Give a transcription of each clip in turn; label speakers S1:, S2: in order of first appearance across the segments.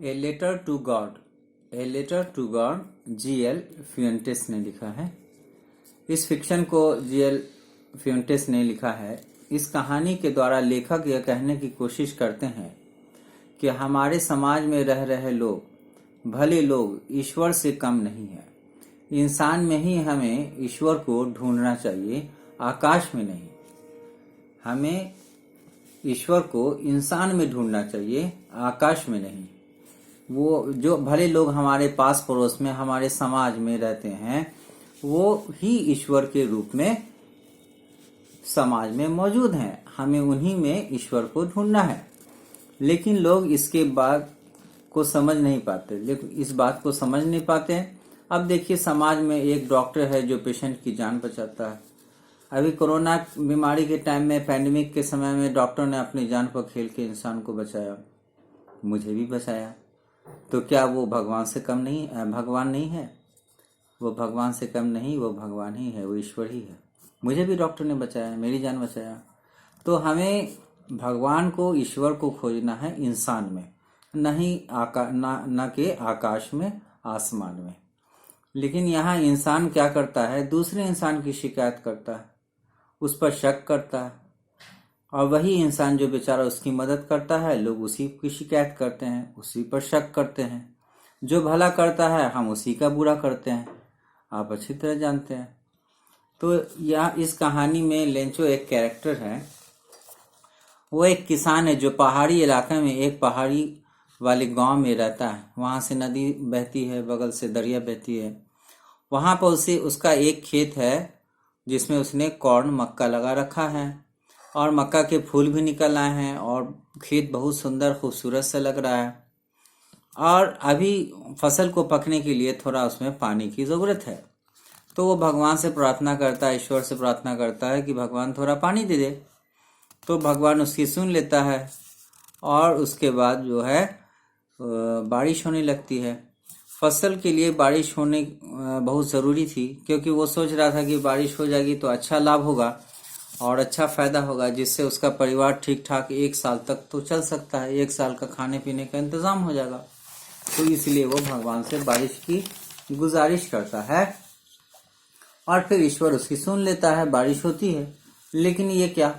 S1: A letter to God, a letter to God G L. Fuentes ने लिखा है। इस फिक्शन को जी.एल. फ्यूएंटेस ने लिखा है। इस कहानी के द्वारा लेखक यह कहने की कोशिश करते हैं कि हमारे समाज में रह रहे लोग, भले लोग, ईश्वर से कम नहीं है। इंसान में ही हमें ईश्वर को ढूंढना चाहिए, आकाश में नहीं। हमें ईश्वर को इंसान में ढूंढना चाहिए, आकाश में नहीं। वो जो भले लोग हमारे पास पड़ोस में, हमारे समाज में रहते हैं, वो ही ईश्वर के रूप में समाज में मौजूद हैं। हमें उन्हीं में ईश्वर को ढूंढना है। लेकिन लोग इसके बात को समझ नहीं पाते, लेकिन इस बात को समझ नहीं पाते हैं। अब देखिए, समाज में एक डॉक्टर है जो पेशेंट की जान बचाता है। अभी कोरोना बीमारी के टाइम में, पैंडेमिक के समय में, डॉक्टर ने अपनी जान पर खेल के इंसान को बचाया, मुझे भी बचाया। तो क्या वो भगवान से कम नहीं, भगवान नहीं है? वो भगवान से कम नहीं, वो भगवान ही है, वो ईश्वर ही है। मुझे भी डॉक्टर ने बचाया, मेरी जान बचाया। तो हमें भगवान को, ईश्वर को खोजना है इंसान में, नहीं न के आकाश में, आसमान में। लेकिन यहाँ इंसान क्या करता है? दूसरे इंसान की शिकायत करता है, उस पर शक करता है, और वही इंसान जो बेचारा उसकी मदद करता है, लोग उसी की शिकायत करते हैं, उसी पर शक करते हैं। जो भला करता है, हम उसी का बुरा करते हैं। आप अच्छी तरह जानते हैं। तो यहाँ इस कहानी में लेंचो एक कैरेक्टर है। वो एक किसान है जो पहाड़ी इलाके में, एक पहाड़ी वाले गांव में रहता है। वहां से नदी बहती है, बगल से दरिया बहती है। वहां पर उसका एक खेत है जिसमें उसने कॉर्न, मक्का लगा रखा है, और मक्का के फूल भी निकल आए हैं, और खेत बहुत सुंदर खूबसूरत से लग रहा है। और अभी फसल को पकने के लिए थोड़ा उसमें पानी की ज़रूरत है। तो वो भगवान से प्रार्थना करता है, ईश्वर से प्रार्थना करता है कि भगवान थोड़ा पानी दे दे। तो भगवान उसकी सुन लेता है, और उसके बाद जो है बारिश होने लगती है। फसल के लिए बारिश होने बहुत ज़रूरी थी, क्योंकि वो सोच रहा था कि बारिश हो जाएगी तो अच्छा लाभ होगा और अच्छा फायदा होगा, जिससे उसका परिवार ठीक ठाक 1 साल तक तो चल सकता है, 1 साल का खाने पीने का इंतजाम हो जाएगा। तो इसलिए वो भगवान से बारिश की गुजारिश करता है, और फिर ईश्वर उसकी सुन लेता है, बारिश होती है। लेकिन ये क्या,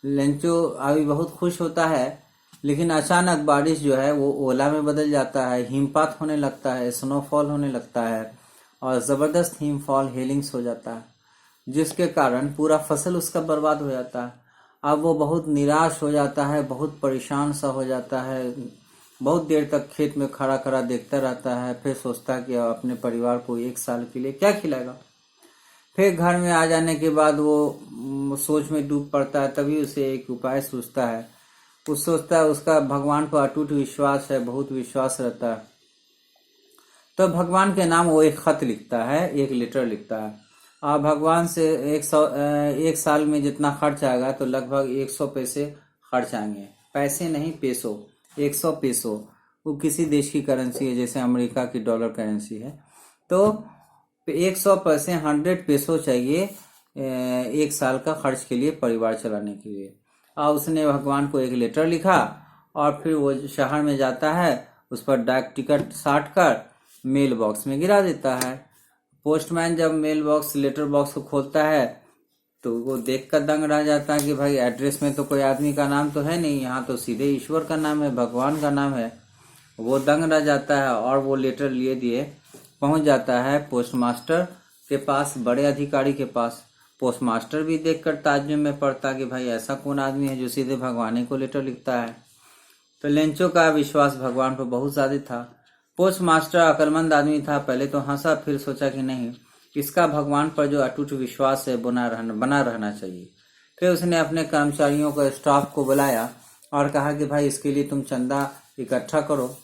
S1: लेंचो अभी बहुत खुश होता है, लेकिन अचानक बारिश जो है वो ओला में बदल जाता है, हिमपात होने लगता है, स्नोफॉल होने लगता है, और ज़बरदस्त हिमफॉल, हेलिंग्स हो जाता है, जिसके कारण पूरा फसल उसका बर्बाद हो जाता है। अब वो बहुत निराश हो जाता है, बहुत परेशान सा हो जाता है। बहुत देर तक खेत में खड़ा खड़ा देखता रहता है। फिर सोचता है कि अपने परिवार को 1 साल के लिए क्या खिलाएगा। फिर घर में आ जाने के बाद वो सोच में डूब पड़ता है। तभी उसे एक उपाय सूझता है। सोचता है उसका भगवान पर अटूट विश्वास है, बहुत विश्वास रहता है। तो भगवान के नाम वो एक खत लिखता है, एक लेटर लिखता है, और भगवान से 1 साल में जितना खर्च आएगा तो लगभग 100 पैसे खर्च आएंगे। पैसे नहीं, पेसो, 100 पेसो। वो किसी देश की करेंसी है, जैसे अमेरिका की डॉलर करेंसी है। तो 100 पैसे, 100 पेसो चाहिए 1 साल का खर्च के लिए, परिवार चलाने के लिए। और उसने भगवान को एक लेटर लिखा, और फिर वो शहर में जाता है, उस पर डाक टिकट साट कर मेल बॉक्स में गिरा देता है। पोस्टमैन जब मेल बॉक्स, लेटर बॉक्स को खोलता है तो वो देख कर दंग रह जाता है कि भाई एड्रेस में तो कोई आदमी का नाम तो है नहीं, यहाँ तो सीधे ईश्वर का नाम है, भगवान का नाम है। वो दंग रह जाता है, और वो लेटर लिए दिए पहुंच जाता है पोस्टमास्टर के पास, बड़े अधिकारी के पास। पोस्टमास्टर भी देखकर ताज्जुब में पड़ता कि भाई ऐसा कौन आदमी है जो सीधे भगवान को लेटर लिखता है। तो लेंचो का विश्वास भगवान पर बहुत ज्यादा था। पोस्टमास्टर अक्लमंद आदमी था। पहले तो हंसा, फिर सोचा कि नहीं, इसका भगवान पर जो अटूट विश्वास है बना रहना चाहिए। फिर उसने अपने कर्मचारियों को, स्टाफ को बुलाया और कहा कि भाई इसके लिए तुम चंदा इकट्ठा करो,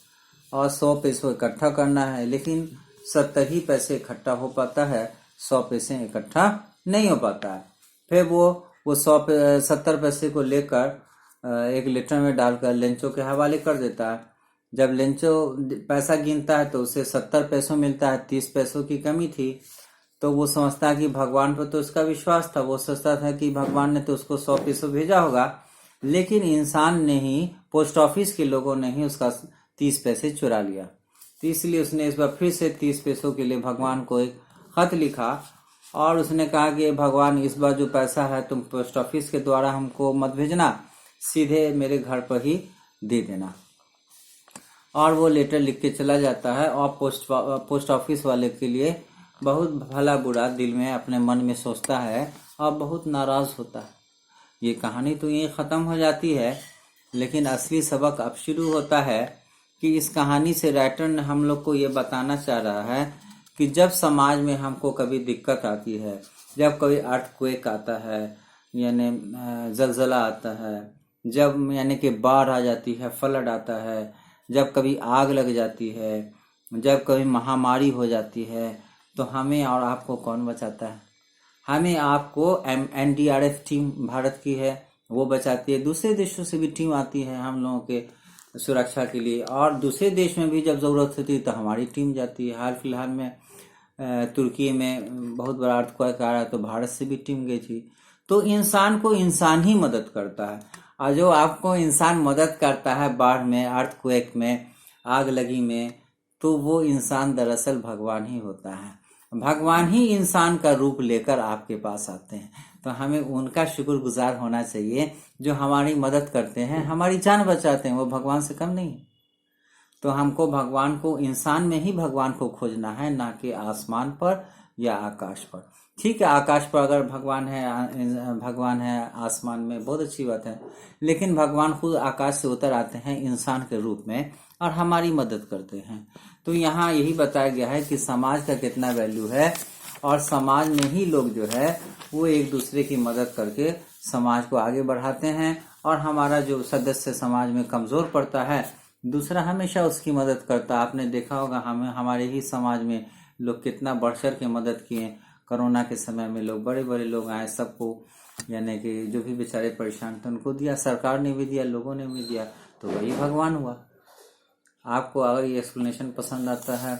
S1: और 100 पैसे इकट्ठा करना है। लेकिन 70 ही पैसे इकट्ठा हो पाता है, 100 पैसे इकट्ठा नहीं हो पाता है। फिर वो 70 पैसे को लेकर एक लेटर में डालकर लेंचो के हवाले कर देता है। जब लेंचो पैसा गिनता है तो उसे 70 पैसों मिलता है, 30 पैसों की कमी थी। तो वो समझता है कि भगवान पर तो उसका विश्वास था। वो सोचता था कि भगवान ने तो उसको 100 पैसों भेजा होगा, लेकिन इंसान ने ही, पोस्ट ऑफिस के लोगों ने ही उसका 30 पैसे चुरा लिया। तो इसलिए उसने इस बार फिर से 30 पैसों के लिए भगवान को एक खत लिखा और उसने कहा कि भगवान, इस बार जो पैसा है तुम पोस्ट ऑफिस के द्वारा हमको मत भेजना, सीधे मेरे घर पर ही दे देना। और वो लेटर लिख के चला जाता है और पोस्ट ऑफिस वाले के लिए बहुत भला बुरा दिल में अपने मन में सोचता है और बहुत नाराज होता है। ये कहानी तो यहीं ख़त्म हो जाती है, लेकिन असली सबक अब शुरू होता है कि इस कहानी से राइटर ने हम लोग को ये बताना चाह रहा है कि जब समाज में हमको कभी दिक्कत आती है, जब कभी अर्थक्वेक आता है, यानी जलजला आता है, जब यानी कि बाढ़ आ जाती है, फ्लड आता है, जब कभी आग लग जाती है, जब कभी महामारी हो जाती है, तो हमें और आपको कौन बचाता है? हमें आपको NDRF टीम भारत की है वो बचाती है। दूसरे देशों से भी टीम आती है हम लोगों के सुरक्षा के लिए, और दूसरे देश में भी जब ज़रूरत होती है तो हमारी टीम जाती है। हाल फिलहाल में तुर्की में बहुत बड़ा अर्थक्वेक आ रहा है तो भारत से भी टीम गई थी। तो इंसान को इंसान ही मदद करता है, और जो आपको इंसान मदद करता है बाढ़ में, अर्थक्वेक में, आग लगी में, तो वो इंसान दरअसल भगवान ही होता है। भगवान ही इंसान का रूप लेकर आपके पास आते हैं, तो हमें उनका शुक्रगुजार होना चाहिए जो हमारी मदद करते हैं, हमारी जान बचाते हैं। वो भगवान से कम नहीं। तो हमको भगवान को, इंसान में ही भगवान को खोजना है, ना कि आसमान पर या आकाश पर। ठीक है, आकाश पर अगर भगवान है आसमान में, बहुत अच्छी बात है, लेकिन भगवान खुद आकाश से उतर आते हैं इंसान के रूप में और हमारी मदद करते हैं। तो यहाँ यही बताया गया है कि समाज का कितना वैल्यू है, और समाज में ही लोग जो है वो एक दूसरे की मदद करके समाज को आगे बढ़ाते हैं। और हमारा जो सदस्य समाज में कमज़ोर पड़ता है, दूसरा हमेशा उसकी मदद करता है। आपने देखा होगा हमारे ही समाज में लोग कितना बढ़ चढ़ के मदद किए। कोरोना के समय में लोग, बड़े बड़े लोग आए, सबको, यानी कि जो भी बेचारे परेशान थे उनको दिया, सरकार ने भी दिया, लोगों ने भी दिया, तो वही भगवान हुआ। आपको अगर ये एक्सप्लेनेशन पसंद आता है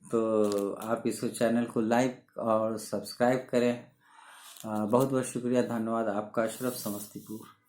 S1: तो आप इस चैनल को लाइक और सब्सक्राइब करें। बहुत बहुत शुक्रिया, धन्यवाद आपका। अशरफ, समस्तीपुर।